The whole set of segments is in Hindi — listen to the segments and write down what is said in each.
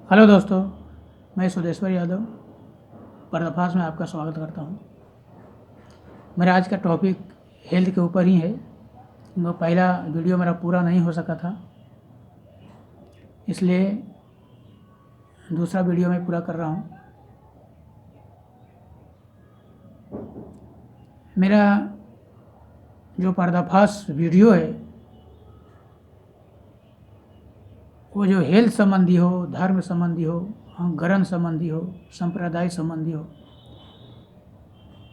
हेलो दोस्तों, मैं सुदेश्वर यादव पर्दाफाश में आपका स्वागत करता हूं। मेरा आज का टॉपिक हेल्थ के ऊपर ही है। वो पहला वीडियो मेरा पूरा नहीं हो सका था, इसलिए दूसरा वीडियो मैं पूरा कर रहा हूं। मेरा जो पर्दाफाश वीडियो है वो जो हेल्थ संबंधी हो, धर्म संबंधी हो, ग्रंथ संबंधी हो, संप्रदाय संबंधी हो,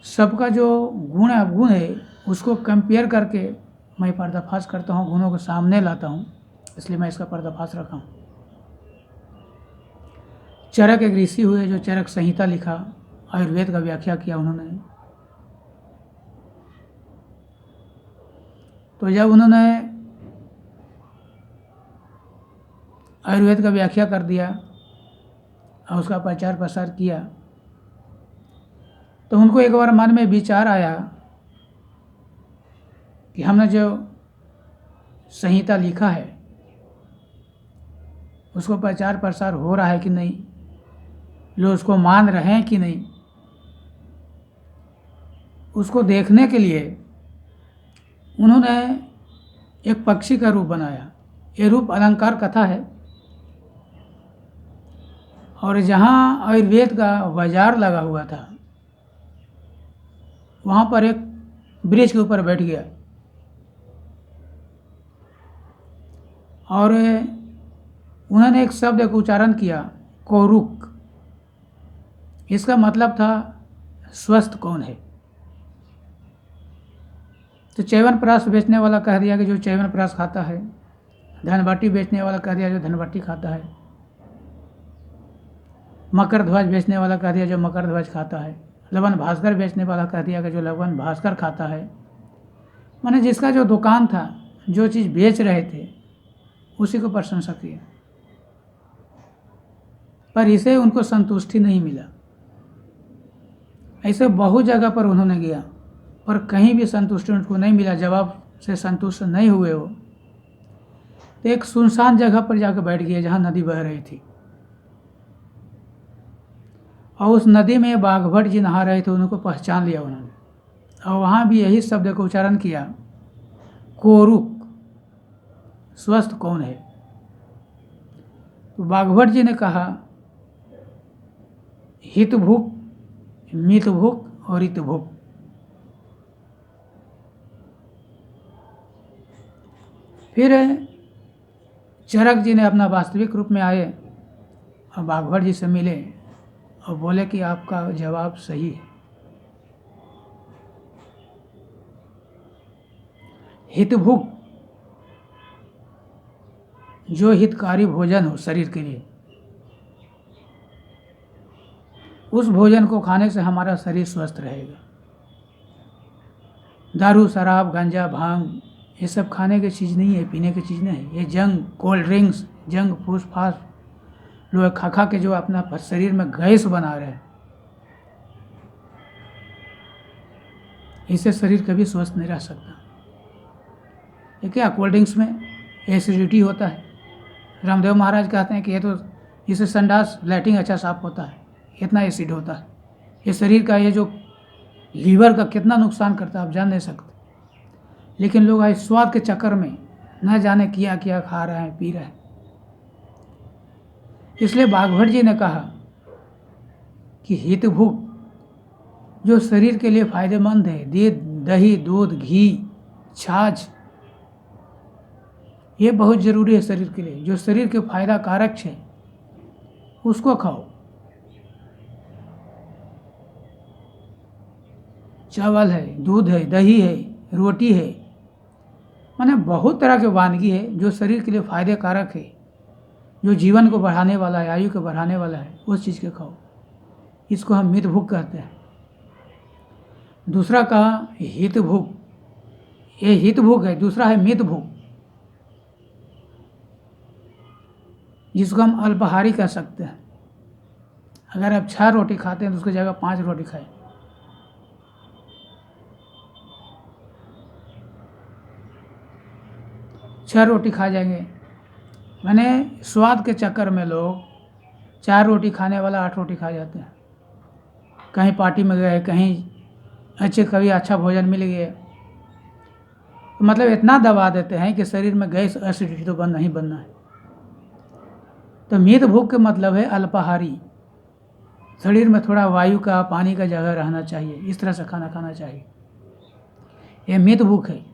सबका जो गुण अवगुण है उसको कंपेयर करके मैं पर्दाफाश करता हूँ, गुणों को सामने लाता हूँ। इसलिए मैं इसका पर्दाफाश रखा हूँ। चरक एक ऋषि हुए जो चरक संहिता लिखा, आयुर्वेद का व्याख्या किया उन्होंने। तो जब उन्होंने आयुर्वेद का व्याख्या कर दिया और उसका प्रचार प्रसार किया, तो उनको एक बार मन में विचार आया कि हमने जो संहिता लिखा है उसको प्रचार प्रसार हो रहा है कि नहीं, लोग उसको मान रहे हैं कि नहीं। उसको देखने के लिए उन्होंने एक पक्षी का रूप बनाया। ये रूप अलंकार कथा है, और जहाँ आयुर्वेद का बाजार लगा हुआ था वहाँ पर एक वृक्ष के ऊपर बैठ गया और उन्होंने एक शब्द का उच्चारण किया, कोरुक। इसका मतलब था स्वस्थ कौन है। तो च्यवनप्राश बेचने वाला कह दिया कि जो च्यवनप्राश खाता है। धनबाटी बेचने वाला कह दिया जो धनबाटी खाता है। मकर ध्वज बेचने वाला कह दिया जो मकर ध्वज खाता है। लवन भास्कर बेचने वाला कह दिया कि जो लवन भास्कर खाता है। माने जिसका जो दुकान था, जो चीज़ बेच रहे थे, उसी को प्रशंसा किया। पर इसे उनको संतुष्टि नहीं मिला। ऐसे बहुत जगह पर उन्होंने गया, पर कहीं भी संतुष्टि उनको नहीं मिला। जवाब से संतुष्ट नहीं हुए वो, तो एक सुनसान जगह पर जाकर बैठ गए जहाँ नदी बह रही थी। और उस नदी में बाघभट्ट जी नहा रहे थे, उनको पहचान लिया उन्होंने, और वहाँ भी यही शब्द का उच्चारण किया, कोरुक। स्वस्थ कौन है। तो बाघभट्ट जी ने कहा, हित भूख, मित भूख और हित भूख। फिर चरक जी ने अपना वास्तविक रूप में आए और बाघभट्ट जी से मिले और बोले कि आपका जवाब सही है। हितभुक, जो हितकारी भोजन हो शरीर के लिए, उस भोजन को खाने से हमारा शरीर स्वस्थ रहेगा। दारू, शराब, गांजा, भांग ये सब खाने की चीज़ नहीं है, पीने की चीज़ नहीं है। ये junk, cold drinks, junk food, fast लोग खा खा के जो अपना शरीर में गैस बना रहे हैं, इससे शरीर कभी स्वस्थ नहीं रह सकता। ये क्या, कोल्ड ड्रिंक्स में एसिडिटी होता है। रामदेव महाराज कहते हैं कि ये तो इससे संडास लैट्रिन अच्छा साफ होता है, इतना एसिड होता है। ये शरीर का, ये जो लीवर का कितना नुकसान करता है आप जान नहीं सकते। लेकिन लोग आज स्वाद के चक्कर में न जाने क्या क्या खा रहे हैं, पी रहे हैं। इसलिए बाघभट्ट जी ने कहा कि हितभुक, जो शरीर के लिए फायदेमंद है, दही, दूध, घी, छाछ, ये बहुत ज़रूरी है शरीर के लिए। जो शरीर के फायदा कारक है उसको खाओ। चावल है, दूध है, दही है, रोटी है, माने बहुत तरह के वानगी है जो शरीर के लिए फायदे कारक है, जो जीवन को बढ़ाने वाला है, आयु को बढ़ाने वाला है, उस चीज़ के खाओ। इसको हम मित भूख कहते हैं। दूसरा कहा हित भूख, ये हित भूख है। दूसरा है मित भूख, जिसको हम अल्पाहारी कह सकते हैं। अगर आप 6 रोटी खाते हैं तो उसकी जगह 5 रोटी खाएं। छह रोटी खा जाएंगे। मैंने स्वाद के चक्कर में लोग 4 रोटी खाने वाला 8 रोटी खा जाते हैं। कहीं पार्टी में गए, कहीं कभी अच्छा भोजन मिल गया, तो मतलब इतना दबा देते हैं कि शरीर में गैस एसिडिटी तो बंद नहीं बनना है। तो मित भूख के मतलब है अल्पाहारी, शरीर में थोड़ा वायु का, पानी का जगह रहना चाहिए, इस तरह से खाना खाना चाहिए। ये मित भूख है।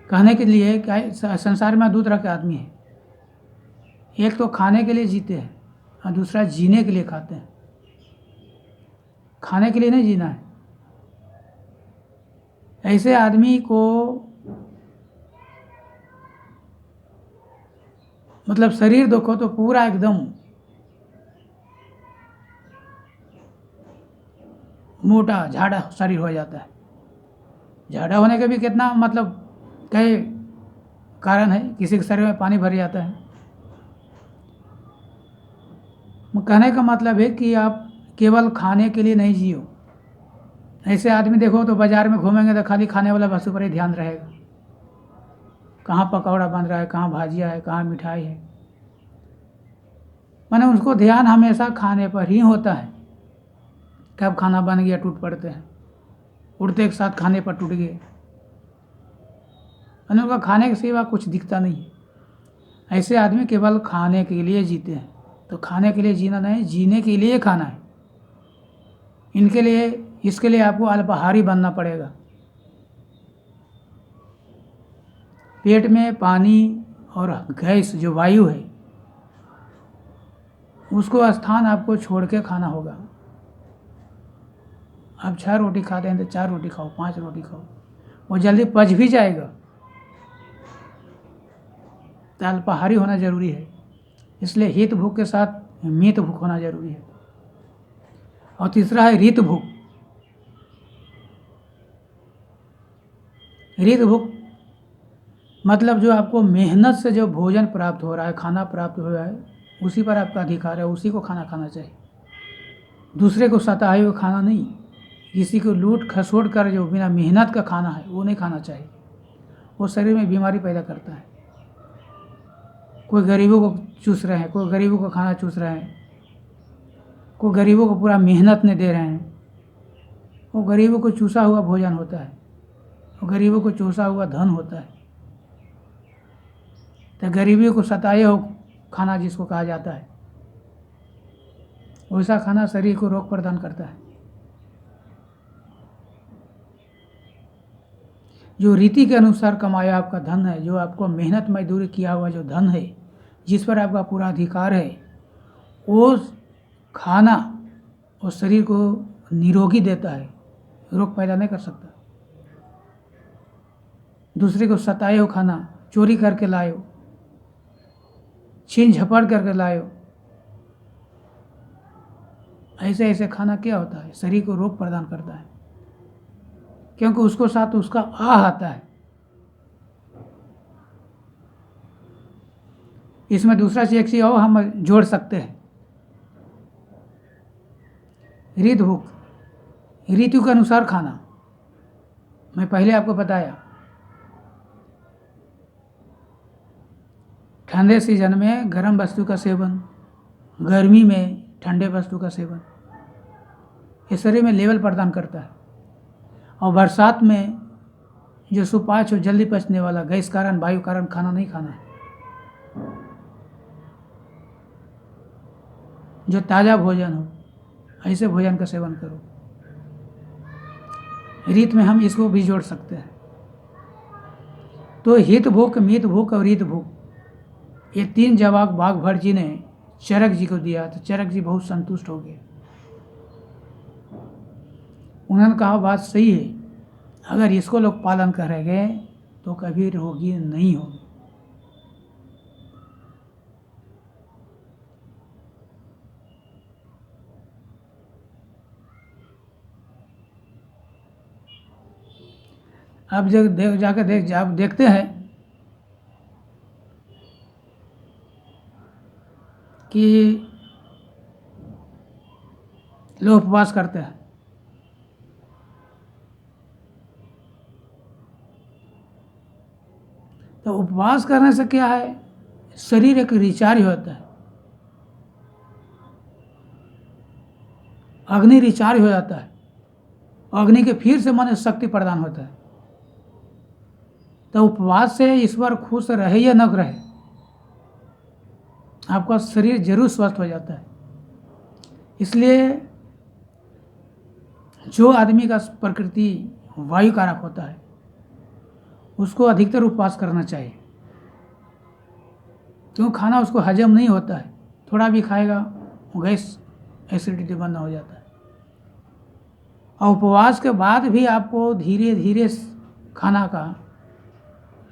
कहने के लिए क्या, संसार में 2 तरह के आदमी हैं। एक तो खाने के लिए जीते हैं और दूसरा जीने के लिए खाते हैं। खाने के लिए नहीं जीना है। ऐसे आदमी को मतलब शरीर देखो तो पूरा एकदम मोटा झाड़ा शरीर हो जाता है। झाड़ा होने के भी कितना मतलब कई कारण है। किसी के शरीर में पानी भर जाता है। कहने का मतलब है कि आप केवल खाने के लिए नहीं जियो। ऐसे आदमी देखो तो बाजार में घूमेंगे तो खाली खाने वाला वस्तु पर ही ध्यान रहेगा। कहाँ पकौड़ा बन रहा है, कहाँ भाजिया है, कहाँ मिठाई है। माने उसको ध्यान हमेशा खाने पर ही होता है। कब खाना बन गया टूट पड़ते हैं, उड़ते एक साथ खाने पर टूट गए। मैंने उनका खाने के सिवा कुछ दिखता नहीं है। ऐसे आदमी केवल खाने के लिए जीते हैं। तो खाने के लिए जीना नहीं, जीने के लिए खाना है। इसके लिए आपको अल्पाहारी बनना पड़ेगा। पेट में पानी और गैस जो वायु है, उसको स्थान आपको छोड़ के खाना होगा। आप 6 रोटी खाते हैं तो 4 रोटी खाओ, 5 रोटी खाओ, वो जल्दी पच भी जाएगा। तो अल्पाहारी होना जरूरी है। इसलिए हित भूख के साथ मित भूख होना जरूरी है। और तीसरा है ऋत भूख। ऋत भूख मतलब जो आपको मेहनत से जो भोजन प्राप्त हो रहा है, खाना प्राप्त हो रहा है, उसी पर आपका अधिकार है, उसी को खाना खाना चाहिए। दूसरे को सताए हुए खाना नहीं, किसी को लूट खसोट कर जो बिना मेहनत का खाना है वो नहीं खाना चाहिए। वो शरीर में बीमारी पैदा करता है। कोई गरीबों को चूस रहे हैं, कोई गरीबों को खाना चूस रहे हैं, कोई गरीबों को पूरा मेहनत नहीं दे रहे हैं। वो गरीबों को चूसा हुआ भोजन होता है, वो गरीबों को चूसा हुआ धन होता है। तो गरीबियों को सताए हो खाना जिसको कहा जाता है, वैसा खाना शरीर को रोग प्रदान करता है। जो रीति के अनुसार कमाया आपका धन है, जो आपको मेहनत मजदूरी किया हुआ जो धन है, जिस पर आपका पूरा अधिकार है, वो खाना उस शरीर को निरोगी देता है, रोग पैदा नहीं कर सकता। दूसरे को सताए हो खाना, चोरी करके लाए हो, छीन झपट करके लाए हो, ऐसे ऐसे खाना क्या होता है, शरीर को रोग प्रदान करता है। क्योंकि उसको साथ उसका आह आता है। इसमें दूसरा चीज एक चीज और हम जोड़ सकते हैं, ऋतु भूख, ऋतु के अनुसार खाना। मैं पहले आपको बताया, ठंडे सीजन में गर्म वस्तु का सेवन, गर्मी में ठंडे वस्तु का सेवन, ये शरीर में लेवल प्रदान करता है। और बरसात में जो सुपाच्य हो, जल्दी पचने वाला, गैस कारण वायु कारण खाना नहीं खाना है। जो ताज़ा भोजन हो, ऐसे भोजन का सेवन करो। रीत में हम इसको भी जोड़ सकते हैं। तो हित भूख, मित भूख और रीत भूख, ये 3 जवाब बाघभट्ट जी ने चरक जी को दिया। तो चरक जी बहुत संतुष्ट हो गए। उन्होंने कहा बात सही है, अगर इसको लोग पालन करेंगे तो कभी रोगी नहीं होंगे। अब जब देखते हैं कि लोग उपवास करते हैं, तो उपवास करने से क्या है, शरीर एक रिचार्ज होता है। अग्नि रिचार्ज हो जाता है, अग्नि के फिर से मन शक्ति प्रदान होता है। तो उपवास से ईश्वर खुश रहे या न रहे, आपका शरीर जरूर स्वस्थ हो जाता है। इसलिए जो आदमी का प्रकृति वायु कारक होता है उसको अधिकतर उपवास करना चाहिए, क्यों खाना उसको हजम नहीं होता है, थोड़ा भी खाएगा गैस एसिडिटी बनना हो जाता है। और उपवास के बाद भी आपको धीरे धीरे खाना का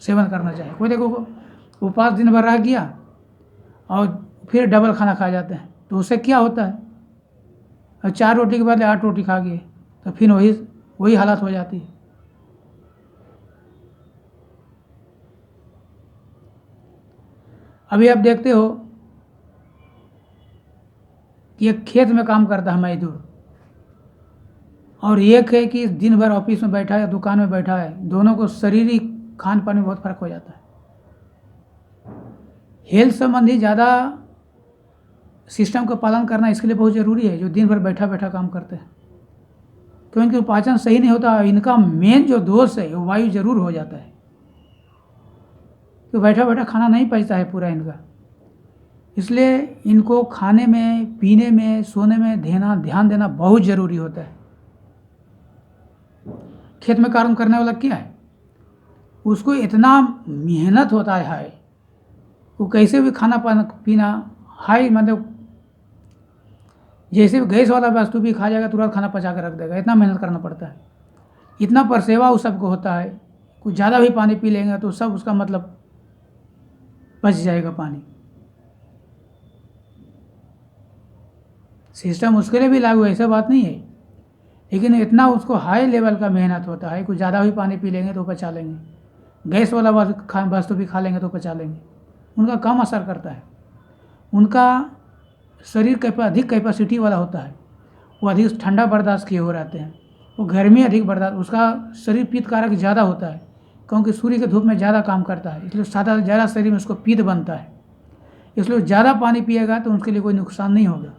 सेवन करना चाहिए। कोई देखो उपवास दिन भर रह गया और फिर डबल खाना खा जाते हैं, तो उससे क्या होता है, और 4 रोटी के बदले 8 रोटी खा गए तो फिर वही हालत हो जाती है। अभी आप देखते हो कि एक खेत में काम करता है मजदूर, और एक है कि दिन भर ऑफिस में बैठा है, दुकान में बैठा है, दोनों को शारीरिक खान पान में बहुत फर्क हो जाता है। हेल्थ संबंधी ज़्यादा सिस्टम का पालन करना इसके लिए बहुत ज़रूरी है, जो दिन भर बैठा बैठा काम करते हैं, तो इनका पाचन सही नहीं होता। इनका मेन जो दोष है वो वायु जरूर हो जाता है, तो बैठा बैठा खाना नहीं पचता है पूरा इनका। इसलिए इनको खाने में, पीने में, सोने में ध्यान देना बहुत ज़रूरी होता है। खेत में काम करने वाला क्या है, उसको इतना मेहनत होता है, वो कैसे भी खाना पीना हाई, मतलब जैसे गैस वाला वस्तु भी खा जाएगा तुरंत खाना पचा कर रख देगा, इतना मेहनत करना पड़ता है, इतना परसेवा उस सबको होता है। कुछ ज़्यादा भी पानी पी लेंगे तो सब उसका मतलब बच जाएगा पानी। सिस्टम उसके लिए भी लागू है, ऐसा बात नहीं है, लेकिन इतना उसको हाई लेवल का मेहनत होता है। कुछ ज़्यादा भी पानी पी लेंगे तो पचा लेंगे, गैस वाला वस्तु भी खा लेंगे तो पचा लेंगे, उनका कम असर करता है। उनका शरीर अधिक कैपेसिटी वाला होता है, वो अधिक ठंडा बर्दाश्त किए हो रहते हैं, वो गर्मी अधिक बर्दाश्त, उसका शरीर पित्त कारक ज़्यादा होता है, क्योंकि सूर्य के धूप में ज़्यादा काम करता है, इसलिए ज़्यादा शरीर में उसको पित्त बनता है। इसलिए ज़्यादा पानी पिएगा तो उसके लिए कोई नुकसान नहीं होगा,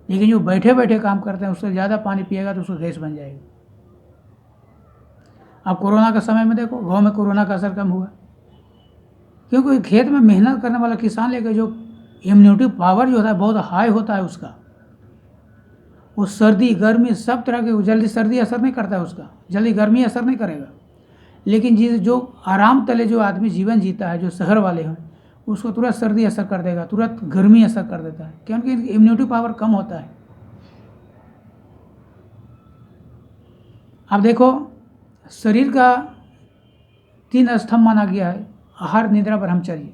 लेकिन जो बैठे बैठे काम करते हैं उससे ज़्यादा पानी पिएगा तो उसको गैस बन जाएगी। अब कोरोना का समय में देखो, गाँव में कोरोना का असर कम हुआ, क्योंकि खेत में मेहनत करने वाला किसान लेकर जो इम्यूनिटी पावर जो होता है बहुत हाई होता है उसका, वो सर्दी गर्मी सब तरह के, जल्दी सर्दी असर नहीं करता है उसका, जल्दी गर्मी असर नहीं करेगा। लेकिन जो आराम तले जो आदमी जीवन जीता है, जो शहर वाले हैं, उसको तुरंत सर्दी असर कर देगा, तुरंत गर्मी असर कर देता है, क्योंकि इम्यूनिटी पावर कम होता है। अब देखो शरीर का 3 स्तंभ माना गया है, आहार निद्रा ब्रह्मचर्य।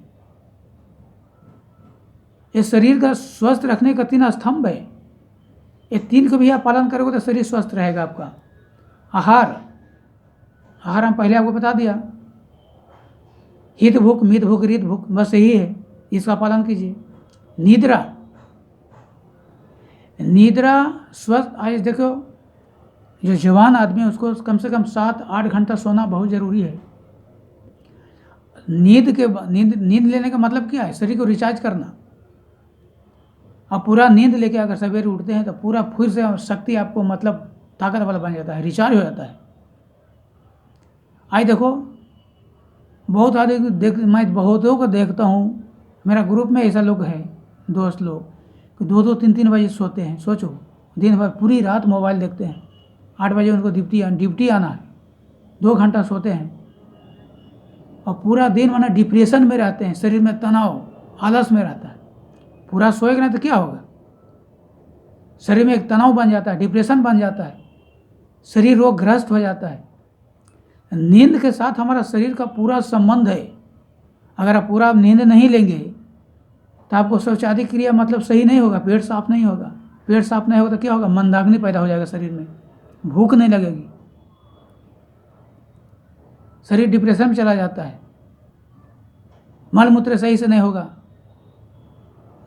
ये शरीर का स्वस्थ रखने का 3 स्तंभ है, ये 3 को भी आप पालन करोगे तो शरीर स्वस्थ रहेगा आपका। आहार हम पहले आपको बता दिया, हित भूख, मित भूख, रीत भूख, बस यही है, इसका पालन कीजिए। निद्रा स्वस्थ, आज देखो जो जवान आदमी है उसको कम से कम 7-8 घंटा सोना बहुत ज़रूरी है। नींद लेने का मतलब क्या है, शरीर को रिचार्ज करना। आप पूरा नींद लेके अगर सवेरे उठते हैं तो पूरा फिर से शक्ति आपको मतलब ताकत वाला बन जाता है, रिचार्ज हो जाता है। आज देखो बहुत आदमी मैं बहुतों को देखता हूँ, मेरा ग्रुप में ऐसा लोग हैं, दोस्त लोग, कि 2-2, 3-3 बजे सोते हैं। सोचो, दिन भर पूरी रात मोबाइल देखते हैं, 8 बजे उनको ड्यूटी आना है, 2 घंटा सोते हैं और पूरा दिन माना डिप्रेशन में रहते हैं, शरीर में तनाव, आलस में रहता है। पूरा सोएगा नहीं तो क्या होगा, शरीर में एक तनाव बन जाता है, डिप्रेशन बन जाता है, शरीर रोगग्रस्त हो जाता है। नींद के साथ हमारा शरीर का पूरा संबंध है। अगर आप पूरा नींद नहीं लेंगे तो आपको शौचादि क्रिया मतलब सही नहीं होगा, पेट साफ नहीं होगा। पेट साफ नहीं होगा तो क्या होगा, मंदाग्नि पैदा हो जाएगा शरीर में, भूख नहीं लगेगी, शरीर डिप्रेशन में चला जाता है। मल मूत्र सही से नहीं होगा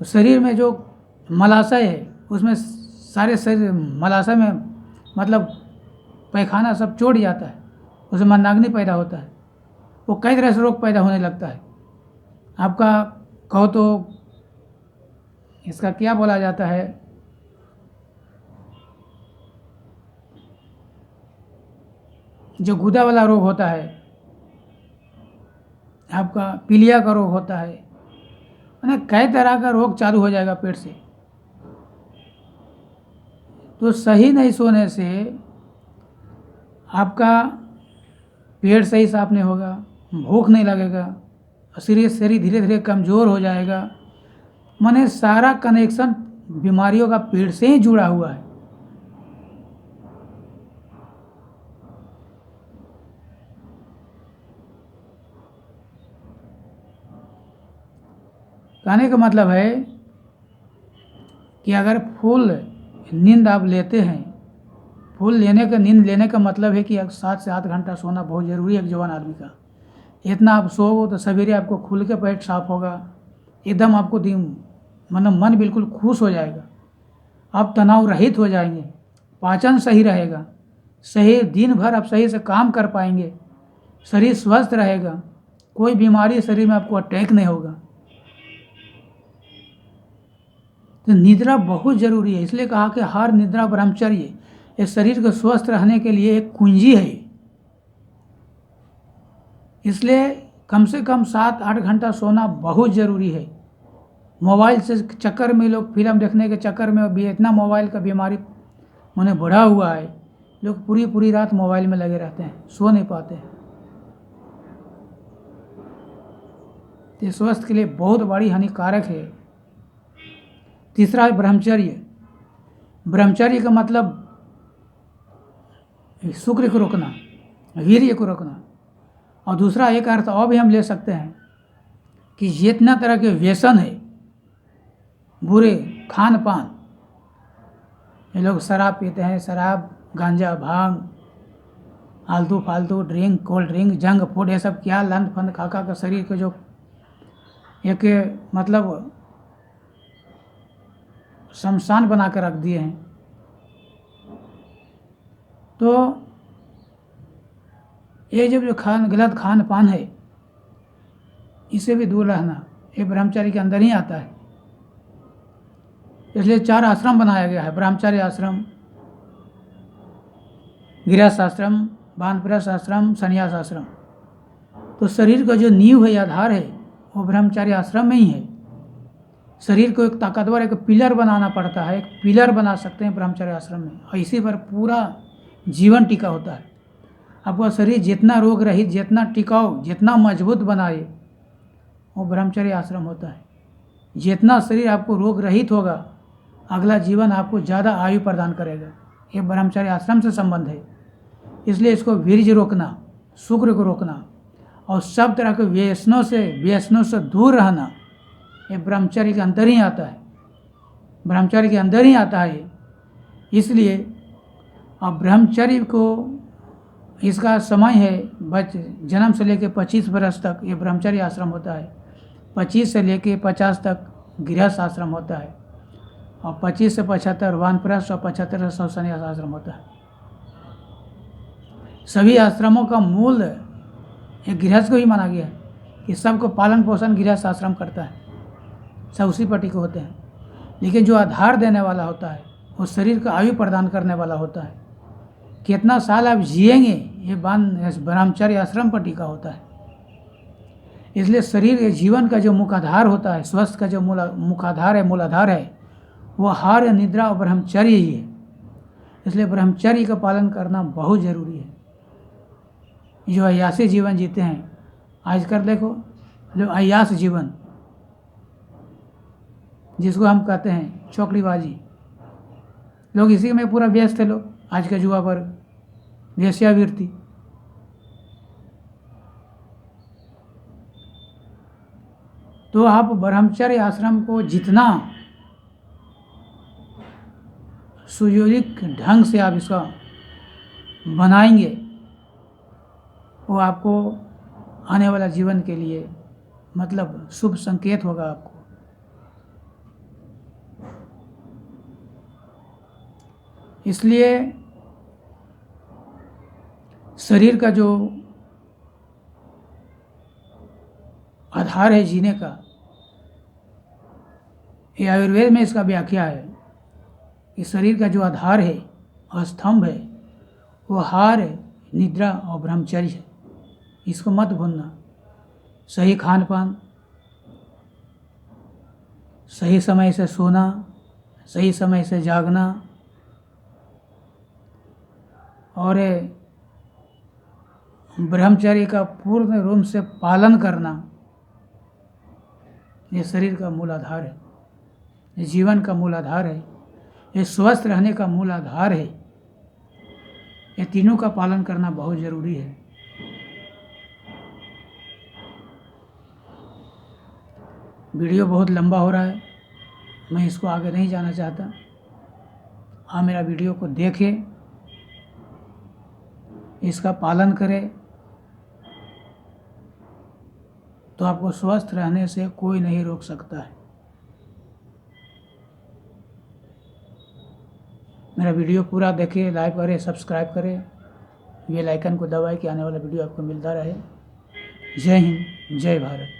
तो शरीर में जो मलाशय है उसमें सारे शरीर मलाशय में मतलब पैखाना सब चोट जाता है, उसमें मंदाग्नि पैदा होता है, वो कई तरह से रोग पैदा होने लगता है। आपका कहो तो इसका क्या बोला जाता है, जो गुदा वाला रोग होता है, आपका पीलिया का रोग होता है, मैंने कई तरह का रोग चालू हो जाएगा पेट से। तो सही नहीं सोने से आपका पेट सही साफ नहीं होगा, भूख नहीं लगेगा, शरीर धीरे धीरे कमज़ोर हो जाएगा। माने सारा कनेक्शन बीमारियों का पेट से ही जुड़ा हुआ है। कहने का मतलब है कि अगर फुल नींद आप लेते हैं, नींद लेने का मतलब है कि 7 से 8 घंटा सोना बहुत ज़रूरी है एक जवान आदमी का। इतना आप सोओ तो सवेरे आपको खुल के पेट साफ होगा, एकदम आपको मन बिल्कुल खुश हो जाएगा, आप तनाव रहित हो जाएंगे, पाचन सही रहेगा, सही दिन भर आप सही से काम कर पाएंगे, शरीर स्वस्थ रहेगा, कोई बीमारी शरीर में आपको अटैक नहीं होगा। तो निद्रा बहुत ज़रूरी है, इसलिए कहा कि हर निद्रा ब्रह्मचर्य ये शरीर को स्वस्थ रहने के लिए एक कुंजी है। इसलिए कम से कम 7-8 घंटा सोना बहुत ज़रूरी है। मोबाइल से चक्कर में लोग फिल्म देखने के चक्कर में भी इतना मोबाइल का बीमारी उन्हें बढ़ा हुआ है, लोग पूरी रात मोबाइल में लगे रहते हैं, सो नहीं पाते हैं। तो स्वास्थ्य के लिए बहुत बड़ी हानिकारक है। तीसरा है ब्रह्मचर्य। ब्रह्मचर्य का मतलब शुक्र को रोकना, वीर्य को रोकना। और दूसरा एक अर्थ और भी हम ले सकते हैं कि जितना तरह के व्यसन है, बुरे खान पान, ये लोग शराब पीते हैं, शराब, गांजा, भांग, आलतू फालतू drink, cold drink, junk food, ये सब क्या लंद फंद खा का शरीर को जो एक मतलब शमशान बना कर रख दिए हैं। तो ये जब जो गलत खान पान है, इसे भी दूर रहना, ये ब्रह्मचर्य के अंदर ही आता है। इसलिए 4 आश्रम बनाया गया है, ब्रह्मचर्य आश्रम, गृहस्थ आश्रम, वानप्रस्थ आश्रम, संन्यास आश्रम। तो शरीर का जो नींव है, आधार है, वो ब्रह्मचर्य आश्रम में ही है। शरीर को एक ताकतवर एक पिलर बनाना पड़ता है, एक पिलर बना सकते हैं ब्रह्मचर्य आश्रम में, और इसी पर पूरा जीवन टिका होता है। आपका शरीर जितना रोग रहित, जितना टिकाऊ, जितना मजबूत बनाए, वो ब्रह्मचर्य आश्रम होता है। जितना शरीर आपको रोग रहित होगा, अगला जीवन आपको ज़्यादा आयु प्रदान करेगा। ये ब्रह्मचर्य आश्रम से संबंध है। इसलिए इसको वीर्य रोकना, शुक्र को रोकना, और सब तरह के व्यसनों से दूर रहना, ये ब्रह्मचर्य के अंदर ही आता है। ब्रह्मचर्य के अंदर ही आता है। इसलिए अब ब्रह्मचर्य को, इसका समय है जन्म से लेकर 25 वर्ष तक ये ब्रह्मचर्य आश्रम होता है। 25 से लेकर 50 तक गृहस्थ आश्रम होता है, और 25 से 75 वानप्रस्थ, और 75 से संन्यास आश्रम होता है। सभी आश्रमों का मूल एक गृहस्थ को ही माना गया है कि सबको पालन पोषण गृहस्थ आश्रम करता है, सब उसी पर टिके होते हैं। लेकिन जो आधार देने वाला होता है, वो शरीर का आयु प्रदान करने वाला होता है। कितना साल आप जिएंगे, ये ब्रह्मचर्य आश्रम पर टिका होता है। इसलिए शरीर के जीवन का जो मुख्याधार होता है, स्वस्थ का जो मुख्याधार है, मूलाधार है, वो आहार, निद्रा और ब्रह्मचर्य ही है। इसलिए ब्रह्मचर्य का पालन करना बहुत ज़रूरी है। जो अय्यासी जीवन जीते हैं आजकल, देखो जो अय्यास जीवन जिसको हम कहते हैं चौकड़ीबाजी, लोग इसी में पूरा व्यस्त है। लोग आज का युवा वर्ग, वेश्यावृत्ति। तो आप ब्रह्मचर्य आश्रम को जितना सुयोजित ढंग से आप इसका बनाएंगे, वो आपको आने वाला जीवन के लिए मतलब शुभ संकेत होगा आपको। इसलिए शरीर का जो आधार है जीने का, ये आयुर्वेद में इसका व्याख्या है कि शरीर का जो आधार है और स्तंभ है, वो हार, निद्रा और ब्रह्मचर्य है, इसको मत भूलना। सही खान पान, सही समय से सोना, सही समय से जागना और ब्रह्मचर्य का पूर्ण रूप से पालन करना, ये शरीर का मूल आधार है, ये जीवन का मूल आधार है, ये स्वस्थ रहने का मूल आधार है। ये तीनों का पालन करना बहुत ज़रूरी है। वीडियो बहुत लंबा हो रहा है, मैं इसको आगे नहीं जाना चाहता। आप मेरा वीडियो को देखें, इसका पालन करें, तो आपको स्वस्थ रहने से कोई नहीं रोक सकता है। मेरा वीडियो पूरा देखें, लाइक करें, सब्सक्राइब करें, बेल आइकन को दबाएं कि आने वाला वीडियो आपको मिलता रहे। जय हिंद, जय भारत।